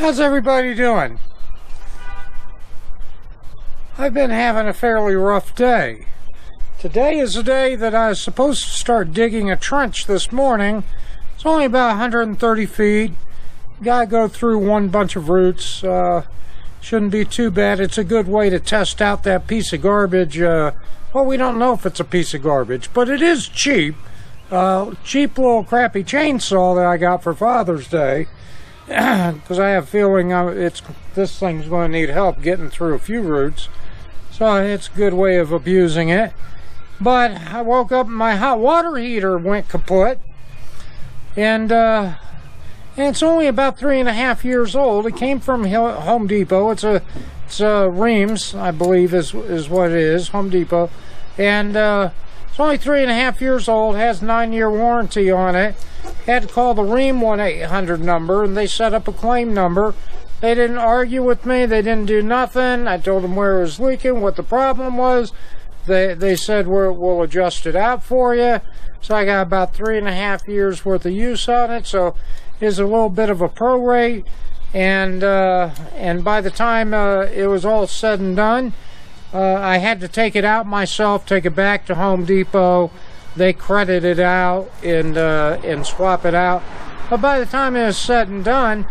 How's everybody doing? I've been having a fairly rough day. Today is the day that I was supposed to start digging a trench this morning. It's only about 130 feet. Gotta go through one bunch of roots. Shouldn't be too bad. It's a good way to test out that piece of garbage. Well, we don't know if it's a piece of garbage, but it is cheap. Cheap little crappy chainsaw that I got for Father's Day. Because I have a feeling this thing's going to need help getting through a few roots. So it's a good way of abusing it. But I woke up and my hot water heater went kaput. And it's only about 3.5 years old. It came from Home Depot. It's a Reams, I believe is what it is, Home Depot. And it's only 3.5 years old, has 9-year warranty on it. Had to call the Ream 1-800 number, and they set up a claim number. They didn't argue with me. They didn't do nothing. I told them where it was leaking, what the problem was. They said we'll adjust it out for you. So I got about 3.5 years worth of use on it. So it's a little bit of a prorate. And by the time it was all said and done, I had to take it out myself, take it back to Home Depot. They credit it out and swap it out. But by the time it was said and done,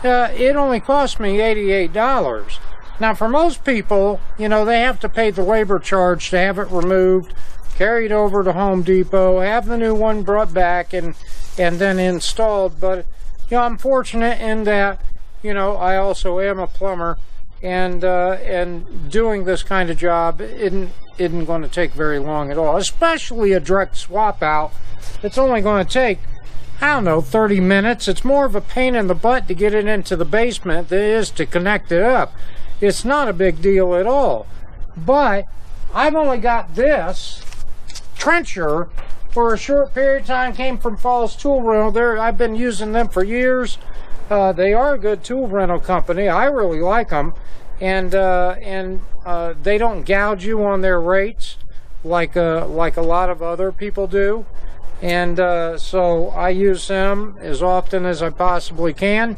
it only cost me $88. Now for most people, you know, they have to pay the labor charge to have it removed, carried over to Home Depot, have the new one brought back and then installed. But you know, I'm fortunate in that, you know, I also am a plumber, and doing this kind of job isn't going to take very long at all, especially a direct swap out. It's only going to take, I don't know, 30 minutes. It's more of a pain in the butt to get it into the basement than it is to connect it up. It's not a big deal at all. But I've only got this trencher for a short period of time. Came from Falls Tool Rental. I've been using them for years. They are a good tool rental company. I really like them. And they don't gouge you on their rates like a lot of other people do. And so I use them as often as I possibly can.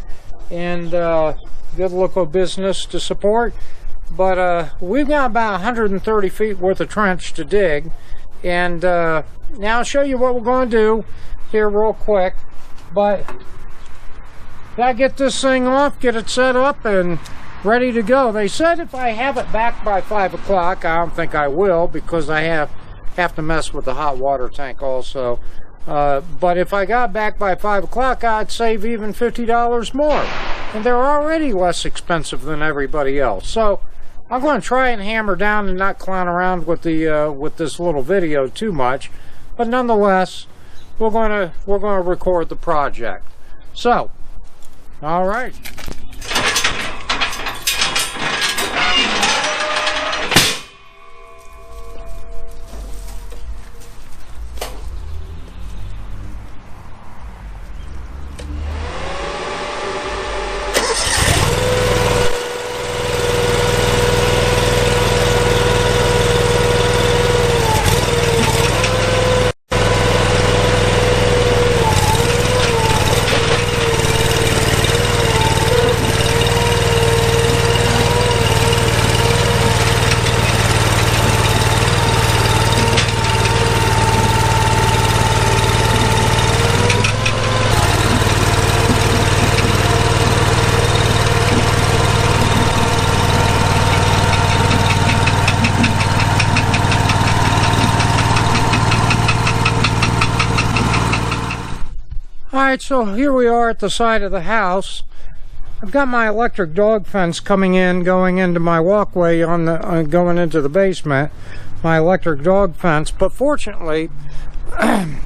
And good local business to support. But we've got about 130 feet worth of trench to dig. And now I'll show you what we're going to do here real quick. But gotta get this thing off, get it set up, and ready to go. They said if I have it back by 5 o'clock, I don't think I will, because I have to mess with the hot water tank also. But if I got back by 5 o'clock, I'd save even $50 more. And they're already less expensive than everybody else. So I'm going to try and hammer down and not clown around with this little video too much. But nonetheless, we're going to record the project. So, all right. Alright, so here we are at the side of the house. I've got my electric dog fence coming in, going into my walkway going into the basement. My electric dog fence, but fortunately, I'm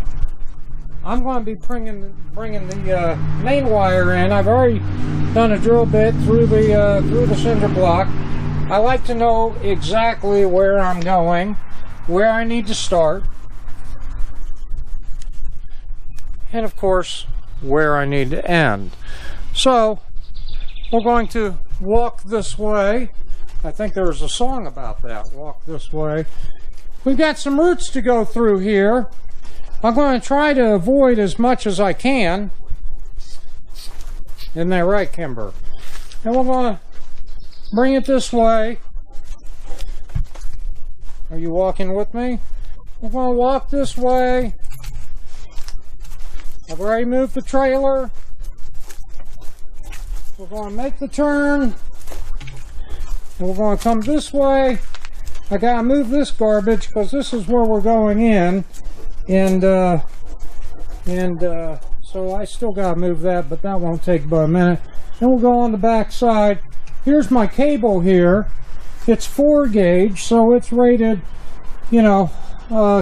going to be bringing the main wire in. I've already done a drill bit through the cinder block. I like to know exactly where I'm going, where I need to start, and of course where I need to end. So we're going to walk this way. I think there's a song about that, walk this way. We've got some roots to go through here. I'm going to try to avoid as much as I can. Isn't that right, Kimber? And we're going to bring it this way. Are you walking with me? We're going to walk this way. I've already moved the trailer. We're going to make the turn. And we're going to come this way. I got to move this garbage because this is where we're going in. And so I still got to move that, but that won't take but a minute. Then we'll go on the back side. Here's my cable here. It's 4 gauge, so it's rated, you know,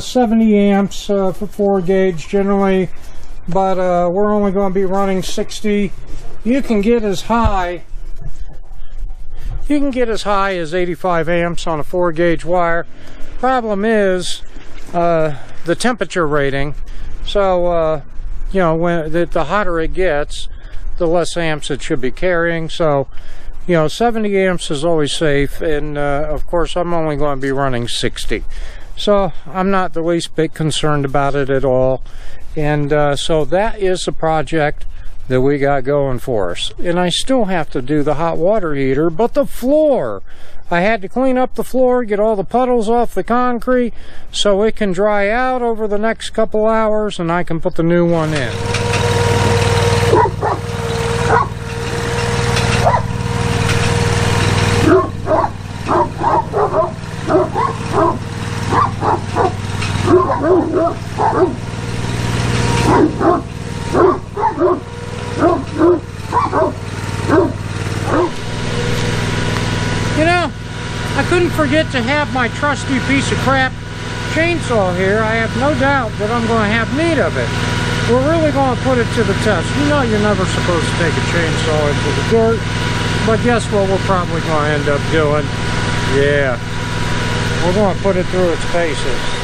70 amps for 4 gauge generally, but we're only going to be running 60. You can get as high as 85 amps on a 4 gauge wire. Problem is the temperature rating. So you know, when the hotter it gets, the less amps it should be carrying. So, you know, 70 amps is always safe, and of course I'm only going to be running 60. So I'm not the least bit concerned about it at all. And so that is the project that we got going for us. And I still have to do the hot water heater, but the floor, I had to clean up the floor, get all the puddles off the concrete so it can dry out over the next couple hours and I can put the new one in. You know, I couldn't forget to have my trusty piece of crap chainsaw here. I have no doubt that I'm going to have need of it. We're really going to put it to the test. You know you're never supposed to take a chainsaw into the dirt, but guess what we're probably going to end up doing? Yeah, we're going to put it through its paces.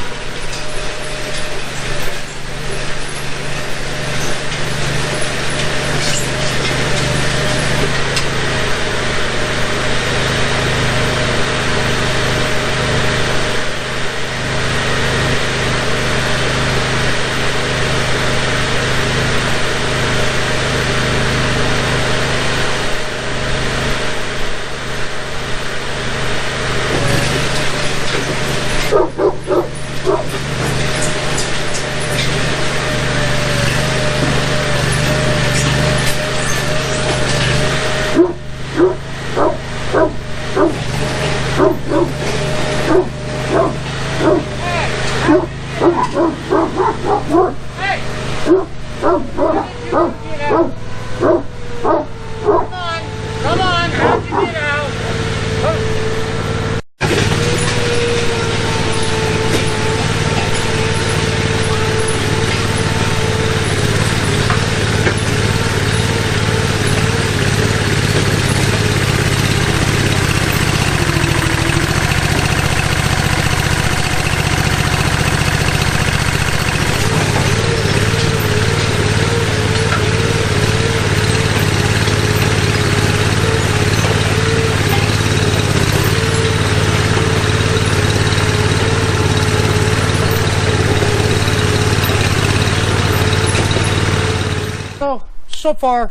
So far,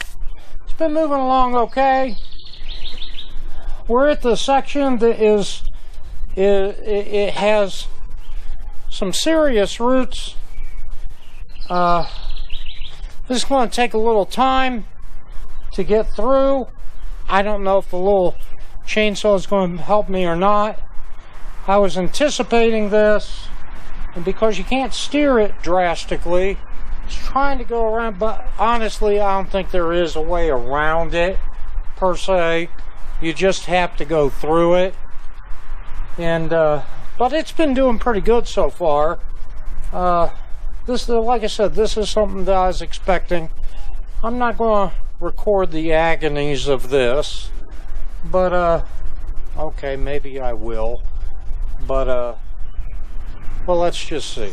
it's been moving along okay. We're at the section that it has some serious roots. This is going to take a little time to get through. I don't know if the little chainsaw is going to help me or not. I was anticipating this, and because you can't steer it drastically, it's trying to go around, but honestly I don't think there is a way around it per se. You just have to go through it. And but it's been doing pretty good so far. This, like I said, this is something that I was expecting. I'm not going to record the agonies of this, but okay, maybe I will. But well, let's just see.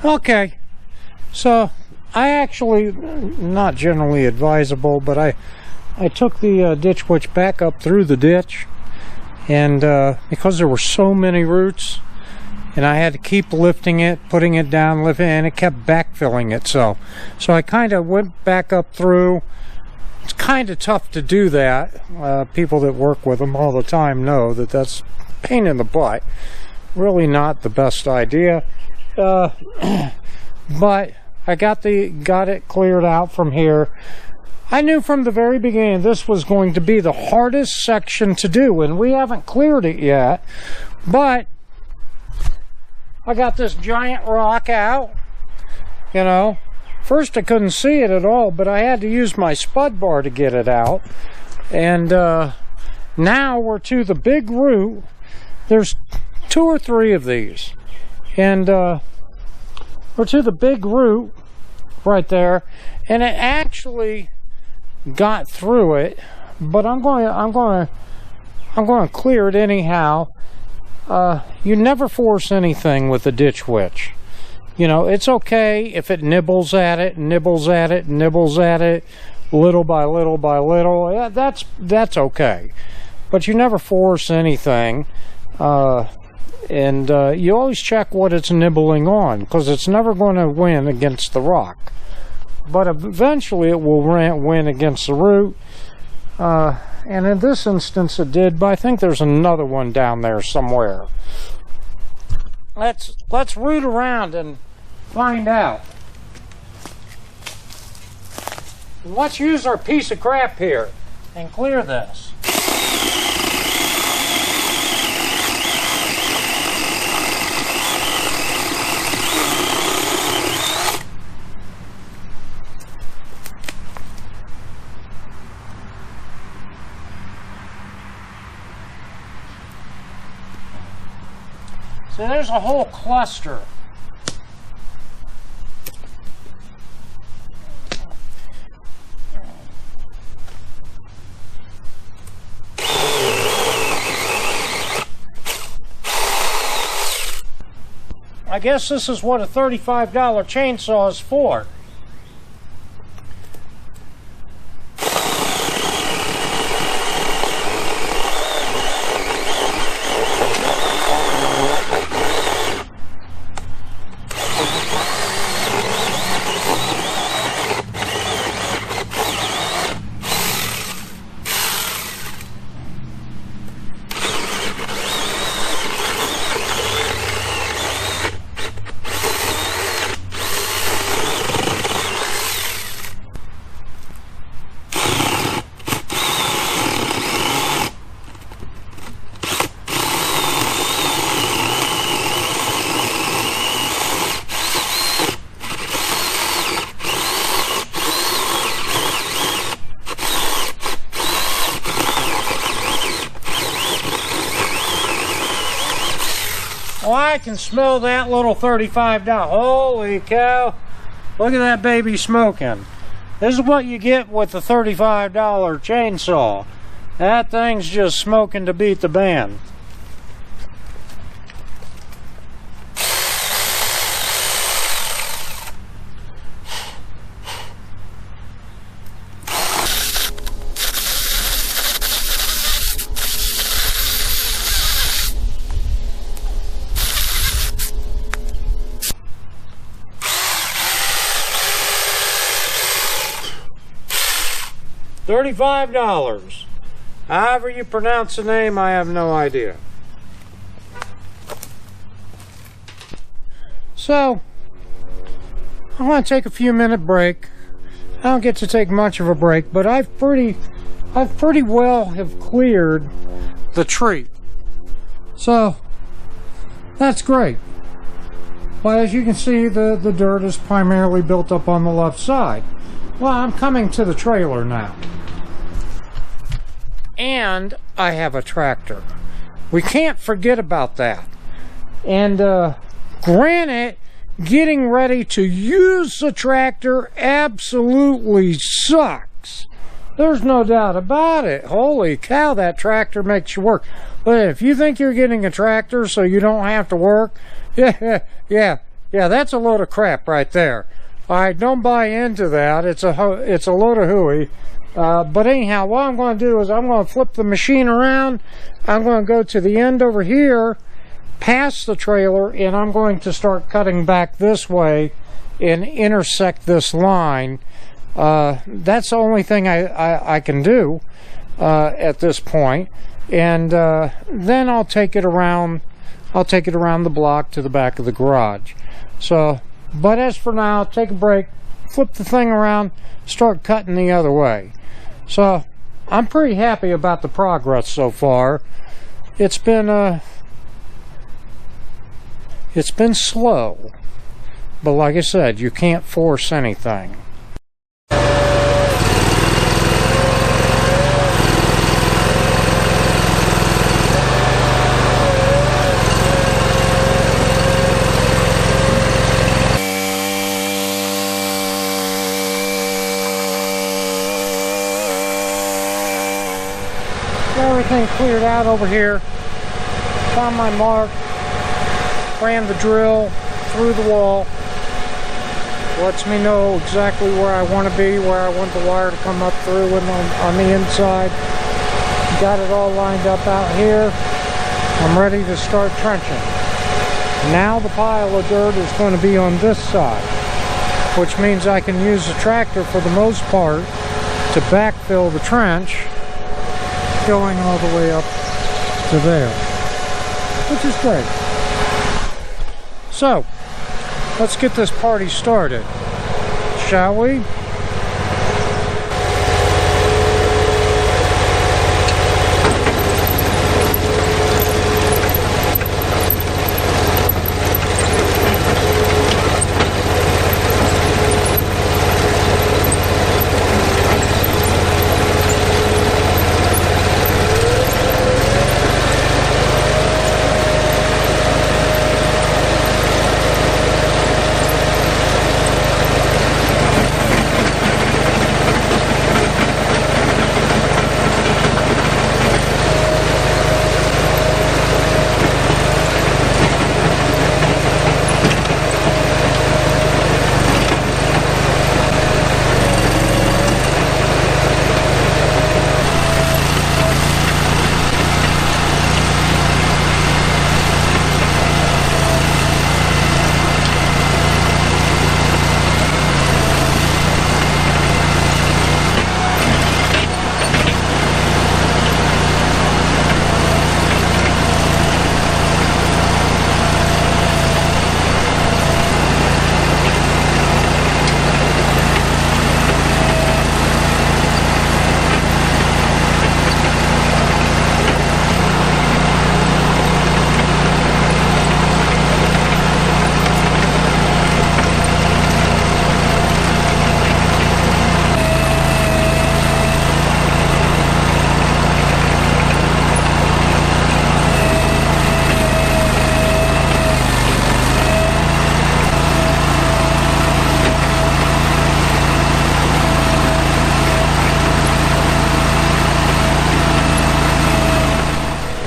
Okay, so I actually, not generally advisable, but I took the ditch witch back up through the ditch, and because there were so many roots, and I had to keep lifting it, putting it down, lifting it, and it kept backfilling itself. So I kind of went back up through. It's kind of tough to do that. People that work with them all the time know that that's a pain in the butt. Really not the best idea. But I got it cleared out from here. I knew from the very beginning this was going to be the hardest section to do, and we haven't cleared it yet. But I got this giant rock out, you know. First I couldn't see it at all, but I had to use my spud bar to get it out. And now we're to the big root. There's 2 or 3 of these. And we're to the big root right there. And it actually got through it, but I'm going to clear it anyhow. You never force anything with a ditch witch. You know, it's okay if it nibbles at it, nibbles at it, nibbles at it, little by little by little. Yeah, that's okay. But you never force anything. And you always check what it's nibbling on, because it's never going to win against the rock. But eventually it will win against the root. And in this instance it did, but I think there's another one down there somewhere. Let's root around and find out. Let's use our piece of crap here and clear this. So there's a whole cluster. I guess this is what a $35 chainsaw is for. Oh, I can smell that little $35. Holy cow. Look at that baby smoking. This is what you get with the $35 chainsaw. That thing's just smoking to beat the band. $35. However you pronounce the name, I have no idea. So, I'm going to take a few minute break. I don't get to take much of a break, but I've pretty well have cleared the tree. So, that's great. But as you can see, the dirt is primarily built up on the left side. Well, I'm coming to the trailer now. And I have a tractor. We can't forget about that. And granted, getting ready to use the tractor absolutely sucks. There's no doubt about it. Holy cow, that tractor makes you work. But if you think you're getting a tractor so you don't have to work, yeah, Yeah, that's a load of crap right there. All right, don't buy into that. It's a load of hooey. But anyhow, what I'm going to do is I'm going to flip the machine around. I'm going to go to the end over here, past the trailer, and I'm going to start cutting back this way and intersect this line. That's the only thing I can do at this point. And then I'll take it around. I'll take it around the block to the back of the garage. So, but as for now, take a break, flip the thing around, start cutting the other way. So, I'm pretty happy about the progress so far. It's been slow, but like I said, you can't force anything. Everything cleared out over here. Found my mark. Ran the drill through the wall. Lets me know exactly where I want to be, where I want the wire to come up through and on the inside. Got it all lined up out here. I'm ready to start trenching. Now the pile of dirt is going to be on this side, which means I can use the tractor for the most part to backfill the trench, going all the way up to there, which is great. So, let's get this party started, shall we?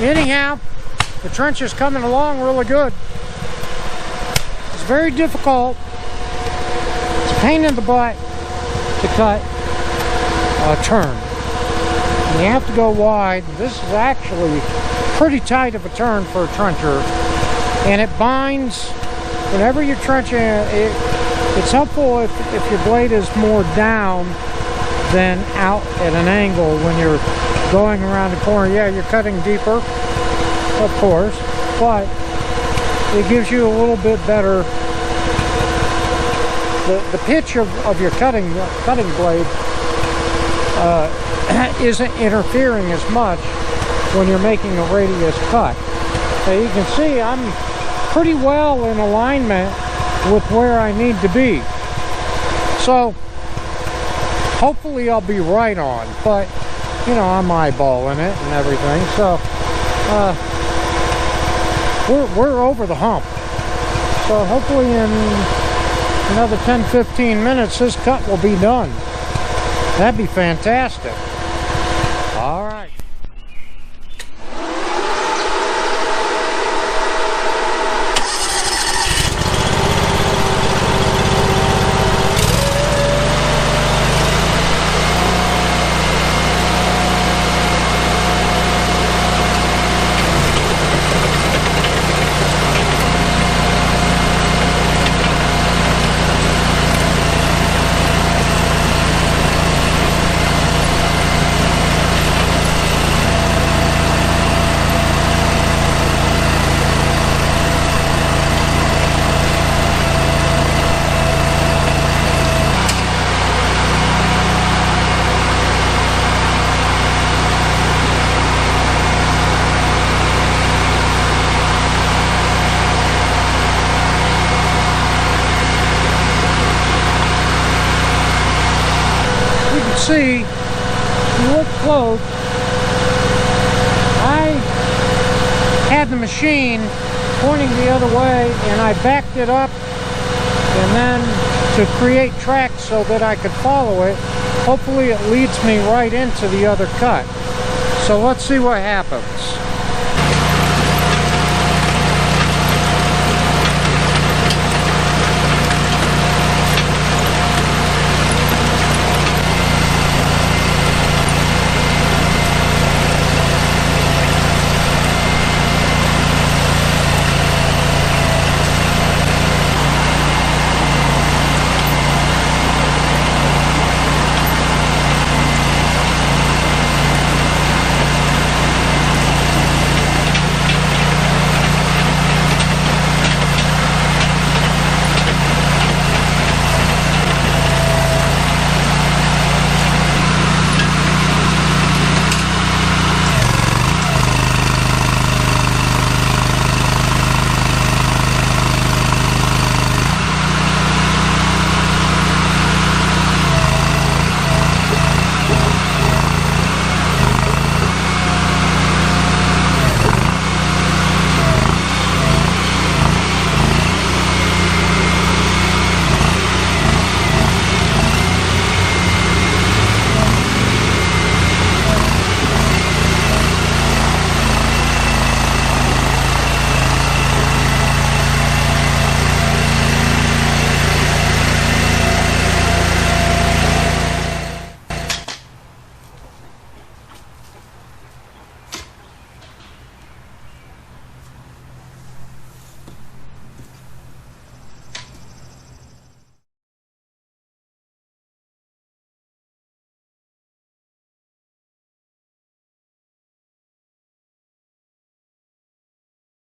Anyhow, the trench is coming along really good. It's very difficult. It's a pain in the butt to cut a turn. And you have to go wide. This is actually pretty tight of a turn for a trencher. And it binds whenever you're trenching. It's helpful if your blade is more down than out at an angle when you're going around the corner. Yeah, you're cutting deeper, of course, but it gives you a little bit better, the pitch of your cutting blade isn't interfering as much when you're making a radius cut. So you can see I'm pretty well in alignment with where I need to be. So hopefully I'll be right on, but you know, I'm eyeballing it and everything, so we're over the hump. So hopefully in another 10-15 minutes this cut will be done. That'd be fantastic. All right. see, if you look close, I had the machine pointing the other way and I backed it up, and then to create tracks so that I could follow it. Hopefully it leads me right into the other cut. So let's see what happens.